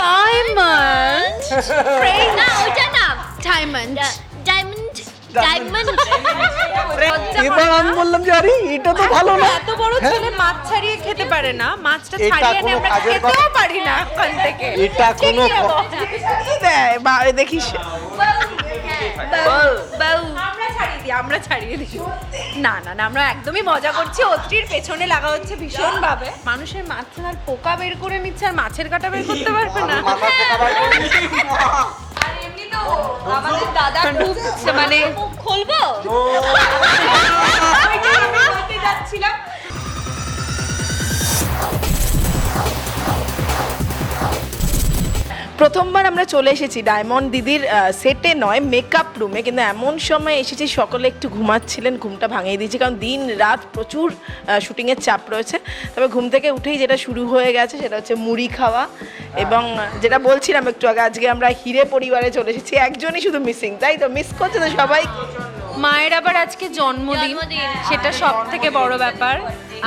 Diamond না ওইটা না ডায়মন্ড ডায়মন্ড ডায়মন্ড এবার আমি বললাম যে আরে এটা তো ভালো না। এত বড় ছেলে মাছ ছাড়িয়ে খেতে পারে না, মাছটা এটা ছাড়িয়ে কোনো আমরা কাজের খেতেও কথা- পারি না ওখান থেকে। এটা কোনো দেখিস আমরা ছাড়িয়ে দিই না না না, আমরা একদমই মজা করছি। অত্রির পেছনে লাগা হচ্ছে ভীষণ ভাবে। মানুষের মাছ আর পোকা বের করে নিচ্ছে আর মাছের কাঁটা বের করতে পারবে না। আর এমনি তো আমাদের দাদা খুব মানে খুলবো আমি বলতে যাচ্ছিলাম। প্রথমবার আমরা চলে এসেছি ডায়মন্ড দিদির সেটে নয়, মেকআপ রুমে, কিন্তু এমন সময় এসেছি সকলে একটু ঘুমাচ্ছিলেন, ঘুমটা ভাঙিয়ে দিয়েছি কারণ দিন রাত প্রচুর শুটিংয়ের চাপ রয়েছে। তবে ঘুম থেকে উঠেই যেটা শুরু হয়ে গেছে সেটা হচ্ছে মুড়ি খাওয়া, এবং যেটা বলছিলাম একটু আগে, আজকে আমরা হিরে পরিবারে চলে এসেছি, একজনই শুধু মিসিং, তাই তো? মিস করছে তো সবাই। মায়ের আবার আজকে জন্মদিন, সেটা সব থেকে বড় ব্যাপার।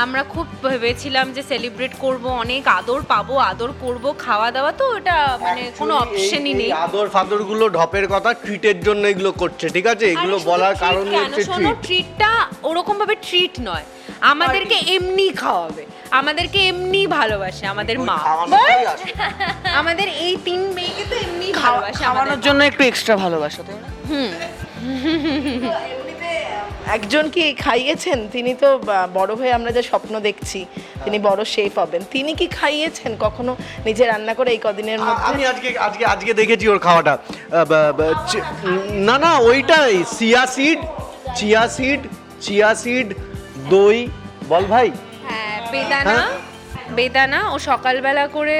আমরা খুব ভেবেছিলাম যে সেলিব্রেট করব, অনেক আদর পাবো, আদর করব, খাওয়া দাওয়া তো ওটা মানে কোনো অপশনই নেই। আদর ফাদর গুলো ঢপের কথা, ট্রিটের জন্য এগুলো করছে, ঠিক আছে? এগুলো বলার কারণ হচ্ছে ট্রিট। ট্রিটটা ওরকম ভাবে ট্রিট নয়, আমাদেরকে এমনি খাওয়াবে, আমাদেরকে এমনি ভালোবাসে আমাদের মা। আমাদের এই 3 মেয়েকে তো এমনি ভালোবাসে, খাওয়ানোর জন্য একটু এক্সট্রা ভালোবাসা, তাই না? একজন কি খাইয়েছেন? তিনি তো বড় হয়ে আমরা যে স্বপ্ন দেখছি তিনি বড় শেফ হবেন, তিনি কি খাইয়েছেন কখনো নিজে রান্না করে এই কদিনের মধ্যে? আমি আজকে আজকে আজকে দেখেছি ওর খাওয়াটা। না না, ওইটাই চিয়া সিড দই, বল ভাই। হ্যাঁ, বেদানা ও সকালবেলা করে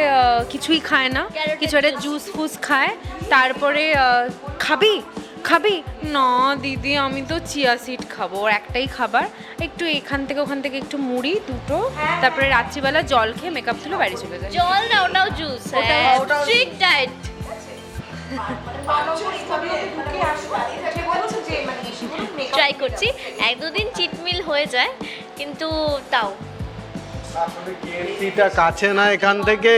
কিছুই খায় না, কিছু একটা জুস ফুস খায়, তারপরে খাবি না দিদি আমি তো চিয়া সিড খাবো, ওর একটাই খাবার, একটু এখান থেকে ওখান থেকে একটু মুড়ি দুটো, তারপরে রাত্রিবেলা জল খেয়ে মেকআপ তুলে বাড়ি চলে যায়। জল না ওটাও জুস স্ট্রিক্ট ডায়েট ট্রাই করছি, 1-2 দিন চিট মিল হয়ে যায় কিন্তু তাও কেএফসিটা কাছে না এখান থেকে।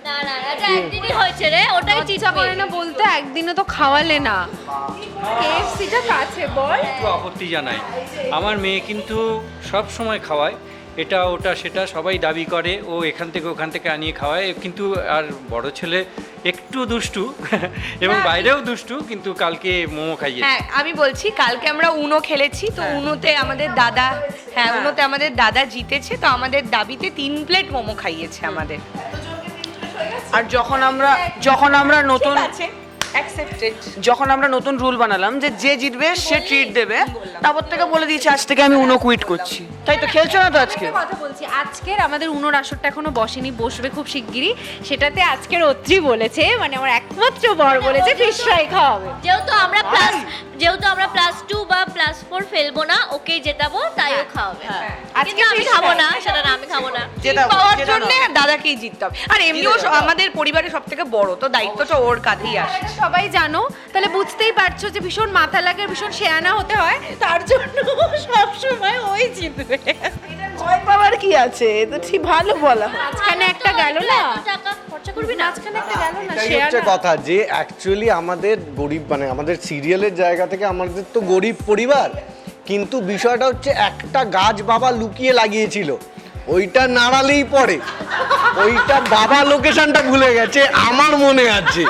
না না এটা একদিনই হয়েছে রে, ওটাই চিট ইচ্ছা করে না বলতে, একদিনও তো খাওয়ালে না। কেএফসিটা কাছে বল। একটু আপত্তি জানাই, আমার মেয়ে কিন্তু সব সময় খাওয়ায়, এটা ওটা সেটা সবাই দাবি করে, ও এখান থেকে ওখান থেকে আনিয়ে খাওয়ায়, কিন্তু আর বড় ছেলে একটু দুষ্টু এবং বাইরেও দুষ্টু, কিন্তু কালকে মোমো খাইয়েছে। হ্যাঁ, আমি বলছি কালকে আমরা উনো খেলেছি, তো উনোতে আমাদের দাদা, হ্যাঁ উনোতে আমাদের দাদা জিতেছে, তো আমাদের দাবিতে 3 প্লেট মোমো খাইয়েছে আমাদের। আর যখন আমরা নতুন যখন আমরা নতুন রুল বানালাম যে যে জিতবে সে ট্রিট দেবে, তারপর থেকে বলে দিয়েছি আজ থেকে আমি উনো কুইট করছি। তাই তো খেলছো না তো আজকে? কথা বলছি, আজকের আমাদের উনোর আসরটা এখনো বসেনি, বসবে খুব শিগগিরই। সেটাতে আজকের অত্রি বলেছে, মানে আমার একমাত্র বর বলেছে ফিশ ফ্রাই খাওয়াবে। যেহেতু আমরা +2 বা +4 ফেলবো না, ওকেই জেতাবো, তাই ও খাওয়াবে। আজকে আমি খাবো না, সেটা না আমি খাবো না। পাওয়ার জন্য দাদাকেই জিততে হবে। আর এমনিও আমাদের পরিবারের সব থেকে বড়, তো দায়িত্বটা ওর কাঁধেই আসে। সবাই জানো, তাহলে বুঝতেই পারছো যে ভীষণ মাথা লাগে, ভীষণ শেয়ানা হতে হয়, তার জন্য সব সময় ওই জিতবে। ভয় পাওয়ার কি আছে, তো ঠিক ভালো বলা হয়। মাঝখানে একটা গেল না, এত টাকা খরচা করবি না, মাঝখানে একটা গেল না, এটাই হচ্ছে কথা যে অ্যাকচুয়ালি আমাদের গরিব, মানে আমাদের সিরিয়ালের জায়গা থেকে আমাদের তো গরিব পরিবার, কিন্তু বিষয়টা হচ্ছে একটা গাছ বাবা লুকিয়ে লাগিয়েছিল, ওইটা নাড়ালেই পড়ে, ওইটা বাবা লোকেশনটা ভুলে গেছে, আমার মনে আছে,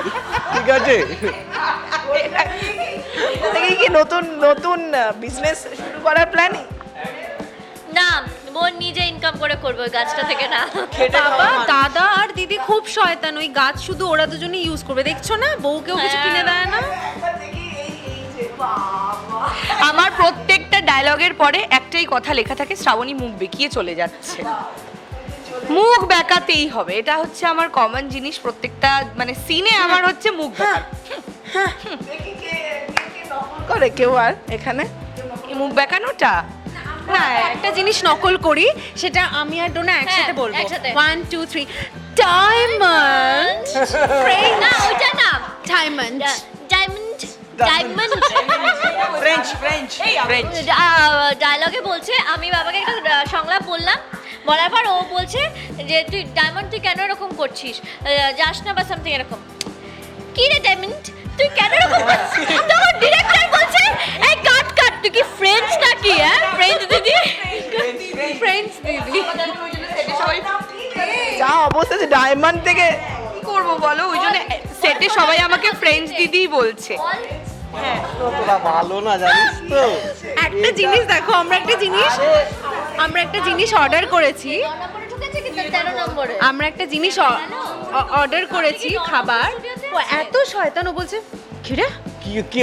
ঠিক আছে? কি নতুন নতুন বিজনেস শুরু করার প্ল্যানিং? না বোন নিজে ইনকাম করে করবে ওই গাছটা থেকে না। বাবা দাদা আর দিদি খুব শয়তান, ওই গাছ শুধু ওরা দুজনেই ইউজ করবে, দেখছো না বউকেও কিছু কিনে দেয় না। আমার প্রত্যেকটা ডায়লগের পরে একটাই কথা লেখা থাকে, শ্রাবণী মুখ বেঁকিয়ে চলে যাচ্ছে। মুখ বেঁকাতেই হবে, এটা হচ্ছে আমার কমন জিনিস, প্রত্যেকটা মানে সিনে আমার হচ্ছে মুখ বেঁকা। করে কেউ আর এখানে এই মুখ বেঁকানোটা না, একটা জিনিস নকল করি, সেটা আমি আর ডোনা একসাথে বলবো, একসাথে। 1 2 3 ডায়মন্ড না ওইটা না, ডায়মন্ড ডায়মন্ড ডায়মন্ড ফ্রেঞ্চ ডায়লগে বলছে, আমি বাবাকে একটা সংলাপ বললাম, বলার পর ও বলছে যে তুই ডায়মন্ড তুই কেন এরকম করছিস, যাস না বা সামথিং এরকম। কি রে ডায়মন্ড তুই কেন এরকম করছিস? তখন ডিরেক্টর বলছে এই কাট কাট, তুই কি ফ্রেন্ডস নাকি? হ্যাঁ ফ্রেন্ডস দিদি, ফ্রেন্ডস দিদি যা অবস্থা যে ডায়মন্ড থেকে কি করবো বলো, ওই জন্য সেটে সবাই আমাকে ফ্রেন্ডস দিদিই বলছে। তোরা ভালো না জানিস তো। একটা জিনিস দেখো, আমরা একটা জিনিস অর্ডার করেছি, 9 নম্বরে ঢুকেছে কিন্তু 13 নম্বরে। আমরা একটা জিনিস অর্ডার করেছি খাবার, ও এত শয়তান, ও বলছে কিরে কি কি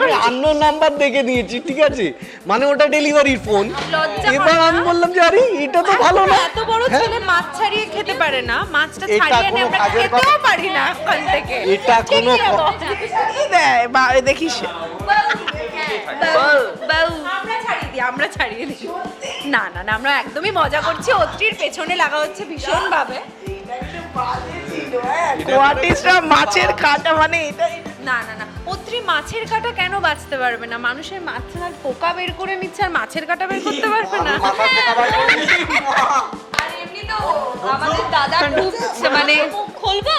আমি আননোন নাম্বার দেখে নিয়েছি, ঠিক আছে, মানে ওটা ডেলিভারির ফোন। লজ্জা এবার আমি বললাম যে আরে এটা তো ভালো না। এত বড় হ্যাঁ? ছেলে মাছ ছাড়িয়ে খেতে পারে না, মাছটা এটা ছাড়িয়ে এনে কোনো আমরা কাজের খেতেও কথা? পারি না ওখান থেকে। এটা কোনো দেয় বা দেখিস আমরা ছাড়িয়ে দিই। না না না, আমরা একদমই মজা করছি, অত্রির পেছনে লাগা হচ্ছে ভীষণ ভাবে। কোয়াটিসরা মাছের কাটা মানে এটা না না না, অত্রি মাছের কাঁটা কেন বাঁচতে পারবে না? মানুষের মাছের পোকা বের করে নিচ্ছে আর মাছের কাঁটা বের করতে পারবে না? আর এমনি তো আমাদের দাদা খুব মানে মুখ খুলবো?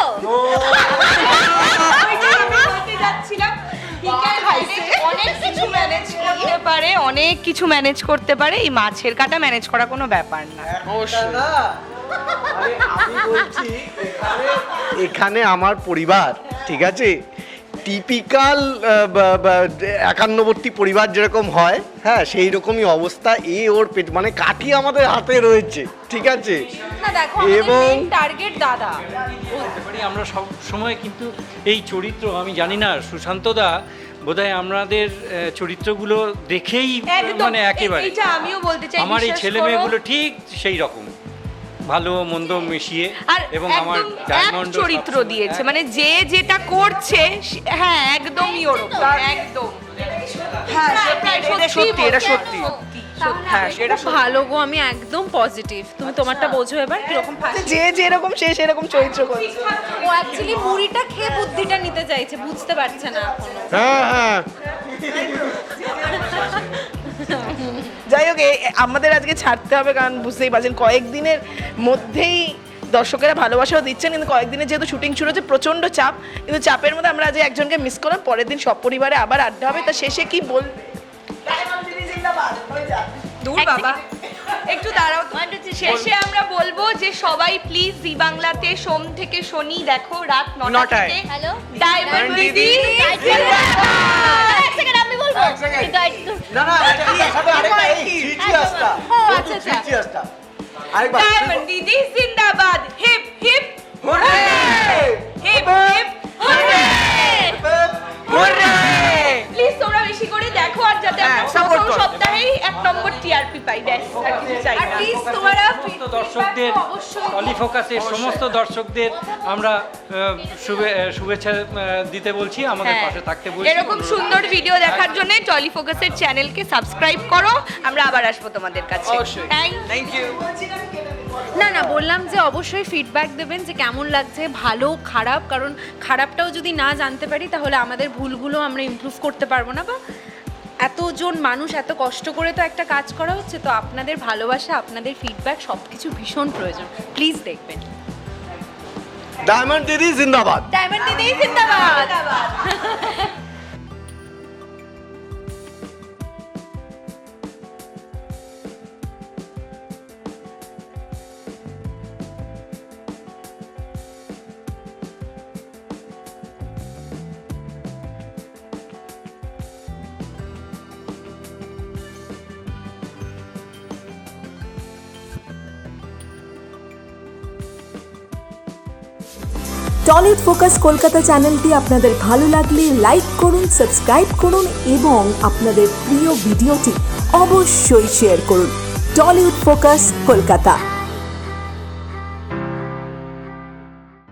যাচ্ছিলাম অনেক কিছু ম্যানেজ করতে পারে, অনেক কিছু ম্যানেজ করতে পারে, এই মাছের কাটা ম্যানেজ করা কোনো ব্যাপার না। আরে আমি বলছি এখানে আমার পরিবার, ঠিক আছে, টিপিক্যাল 51বর্তী পরিবার যেরকম হয়, হ্যাঁ সেই রকমই অবস্থা। ওর পেট মানে কাঠি আমাদের হাতে রয়েছে, ঠিক আছে, না দেখো, এবং আমাদের টার্গেট দাদা। বলতে পারি আমরা সব সময় কিন্তু এই চরিত্র, আমি জানি না সুশান্তদা বোধহয় আমাদের চরিত্রগুলো দেখেই মানে একেবারে এটা আমিও বলতে চাই, আমার এই বিশ্বাস ছেলে করো। মেয়েগুলো ঠিক সেই রকম ভালো মন্দ মিশিয়ে, আর এবং আমার একদম এক ডায়মন্ড চরিত্র দিয়েছে, মানে যে যেটা করছে হ্যাঁ একদমই ওরকম, একদম। হ্যাঁ সত্যি, এটা সত্যি। হ্যাঁ সেটা খুব ভালো গো, আমি একদম পজিটিভ। তুমি তোমারটা বোঝো এবার কিরকম ফাঁসি। যে যেরকম সে সেরকম চরিত্র করছে। ও অ্যাকচুয়ালি মুড়িটা খেয়ে বুদ্ধিটা নিতে চাইছে, বুঝতে পারছে না এখনো। হ্যাঁ হ্যাঁ যাই হোক আমাদের আজকে ছাড়তে হবে, কারণ বুঝতেই পারছেন কয়েকদিনের মধ্যেই দর্শকেরা ভালোবাসাও দিচ্ছেন, কিন্তু কয়েকদিনের যেহেতু শুটিং শুরু হচ্ছে প্রচণ্ড চাপ, কিন্তু চাপের মধ্যে আমরা আজ একজনকে মিস করলাম। পরের দিন সব পরিবারে আবার আড্ডা হবে, তা শেষে কি বলবে? দূর বাবা, একটু দাঁড়াও তো। শেষে আমরা বলবো যে সবাই প্লিজ জি বাংলাতে সোম থেকে শনি দেখো রাত 9টায়। হ্যালো ডায়মন্ড দিদি এক সেকেন্ড আমি বলবো কিন্তু না না এটার সাথে আরেকটা এই চিচিয়াসটা, আচ্ছা, আচ্ছা। চিচিয়াসটা আরেকবার ডায়মন্ড দিদি জিন্দাবাদ, hip hip hurray hip hip hurray hurray. Please তোমরা বেশি করে দেখো, আর যাতে আমরা support করো। সপ্তাহেই 1 নম্বর টিআরপি পাই, ব্যাস আর কিছু চাই না। প্লিজ তোমরা সমস্ত দর্শকদের, টলিফোকাসের সমস্ত দর্শকদের আমরা শুভেচ্ছা দিতে বলছি, আমাদের হ্যাঁ। পাশে থাকতে বলছি। এরকম অনুরোধ সুন্দর রাখছি। ভিডিও দেখার জন্য টলিফোকাসের চ্যানেলকে সাবস্ক্রাইব করো, আমরা আবার আসবো তোমাদের কাছে। Thank you. না না, বললাম যে অবশ্যই ফিডব্যাক দেবেন যে কেমন লাগছে, ভালো খারাপ, কারণ খারাপটাও যদি না জানতে পারি তাহলে আমাদের ভুলগুলো আমরা ইমপ্রুভ করতে পারবো না। বা এতজন মানুষ এত কষ্ট করে তো একটা কাজ করা হচ্ছে, তো আপনাদের ভালোবাসা, আপনাদের ফিডব্যাক সব কিছু ভীষণ প্রয়োজন। প্লিজ দেখবেন। ডায়মন্ড দিদি জিন্দাবাদ। ডায়মন্ড দিদি জিন্দাবাদ। টলিউড ফোকাস কলকাতা চ্যানেলটি আপনাদের ভালো লাগলে লাইক করুন, সাবস্ক্রাইব করুন এবং আপনাদের প্রিয় ভিডিওটি অবশ্যই শেয়ার করুন। Tollywood focus Kolkata.